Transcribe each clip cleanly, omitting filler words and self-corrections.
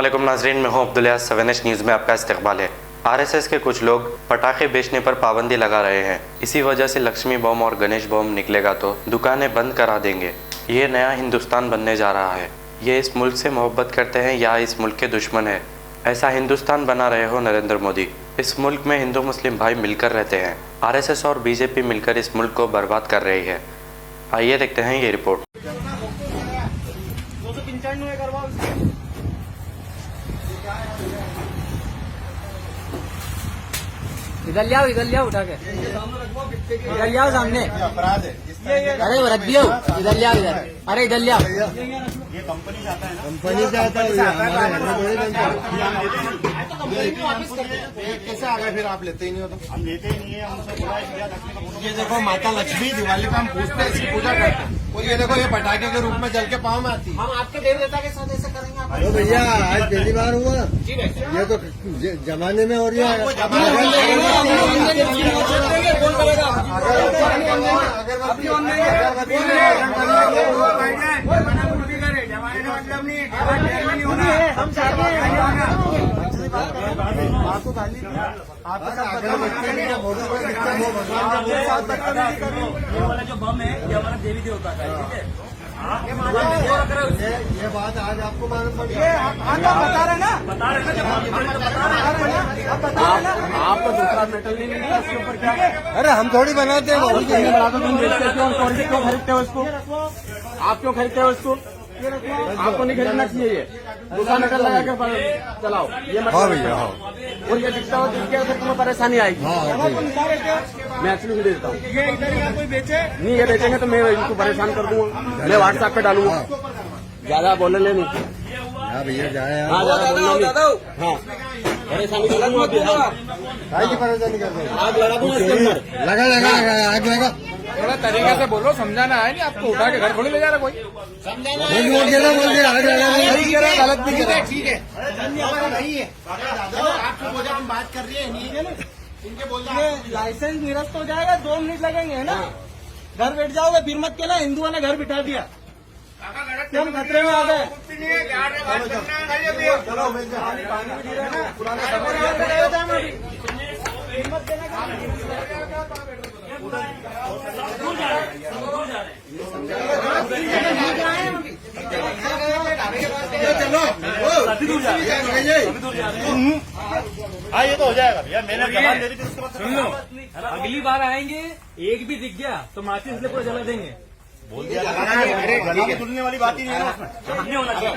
अस्सलामुअलैकुम नाज़रीन, मैं हूं अब्दुल्ला। 7H न्यूज़ में आपका इस्तकबाल है। आरएसएस के कुछ लोग पटाखे बेचने पर पाबंदी लगा रहे हैं। इसी वजह से लक्ष्मी बम और गणेश बम निकलेगा तो दुकानें बंद करा देंगे। ये नया हिंदुस्तान बनने जा रहा है। ये इस मुल्क से मोहब्बत करते हैं या इस मुल्क के दुश्मन है? ऐसा हिंदुस्तान बना रहे हो नरेंद्र मोदी। इस मुल्क में हिंदू मुस्लिम भाई मिलकर रहते हैं। आरएसएस और बीजेपी मिलकर इस मुल्क को बर्बाद कर रही है। आइए देखते हैं ये रिपोर्ट। इधर लियाओ उठा के इधर लियाओ सामने। अपराध है। अरे रख दियो, इधर लियाओ इधर। अरे इधर लियाओ। ये कंपनी जाता है ना, कंपनी से आता है, कैसे आ गए? फिर आप लेते ही नहीं हो तो? हम लेते ही नहीं है। हमसे बुरा है रखने का। ये देखो माता लक्ष्मी, दिवाली पे हम पूछते हैं, इसकी पूजा करते हैं। और ये देखो ये पटाखे के रूप में जल के पाँव में आती है। हम आपके देव देवता के साथ ऐसे करेंगे। अरे भैया आज पहली बार हुआ, ये तो जमाने में हो रही है। कौन करेगा? जो बम है ये हमारा देवी देवता का है, ठीक है। ये बात आज आपको मालूम पड़ी? बता रहे ना आप तो दूसरा मेटल नहीं मिलेगा इसके ऊपर क्या है? अरे हम थोड़ी बनाते हैं, तुम बेचते क्यों खरीदते हो इसको? आप क्यों खरीदते हो इसको? आपको नहीं खरीदना चाहिए। ये दूसरा मेटल लगा के चलाओ। ये हाँ भैया हाँ। और ये दिखता हो जिसके वजह से तुम्हें परेशानी आएगी। मैं एक्चुअली भी देता हूँ। ये इधर ही कोई बेचे नहीं, ये बेचेंगे तो मैं इनको परेशान कर दूंगा। मैं व्हाट्सएप पे डालूंगा। ज्यादा बोलने नहीं। हाँ भैया जाए यार। हाँ ज्यादा बोलने नहीं। हाँ परेशानी करूंगा अभी। की परेशानी कर रहे आग लगा दूंगा इसके अंदर। लगा आग लगा। थोड़ा तरीके से बोलो, समझाना है नहीं। आपको उठा के घर थोड़ी ले जा रहा कोई। बोल के आग लगा। गलत नहीं कर। ठीक है, नहीं है। आपको बोला हम बात कर रहे हैं, नहीं है ना? इनके बोल ये लाइसेंस निरस्त हो जाएगा, 2 मिनट लगेंगे है ना? घर बैठ जाओगे, फिर मत कहना हिंदुओं ने घर बिठा दिया। हम खतरे में आ गए। हाँ ये तो हो जाएगा भैया। मैंने जवाब दे दी थी, उसके बाद सुन लो, अगली बार आएंगे एक भी दिख गया तो माचिस से पूरा जला देंगे। बोल दिया। अरे गला में तुलने वाली बात ही नहीं है उसमें। नहीं होना चाहिए।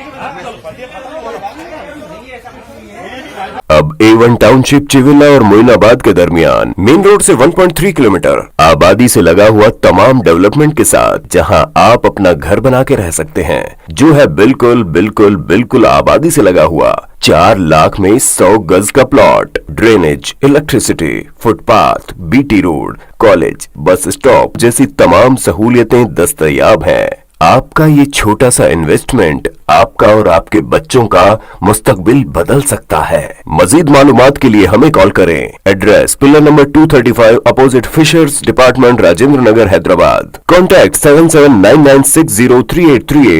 अब A1 टाउनशिप चिविला और मोइनाबाद के दरमियान मेन रोड से 1.3 किलोमीटर आबादी से लगा हुआ तमाम डेवलपमेंट के साथ जहां आप अपना घर बना के रह सकते हैं, जो है बिल्कुल बिल्कुल बिल्कुल आबादी से लगा हुआ। 4 लाख में 100 गज का plot, drainage, electricity, footpath, BT road, college, bus stop जैसी तमाम सहूलियतें दस्तयाब हैं। आपका ये छोटा सा इन्वेस्टमेंट आपका और आपके बच्चों का मुस्तकबिल बदल सकता है। मजीद मालूमात के लिए हमें कॉल करें। Address pillar number 235 opposite fisheries department, Rajendra Nagar, Hyderabad. Contact 7799603838।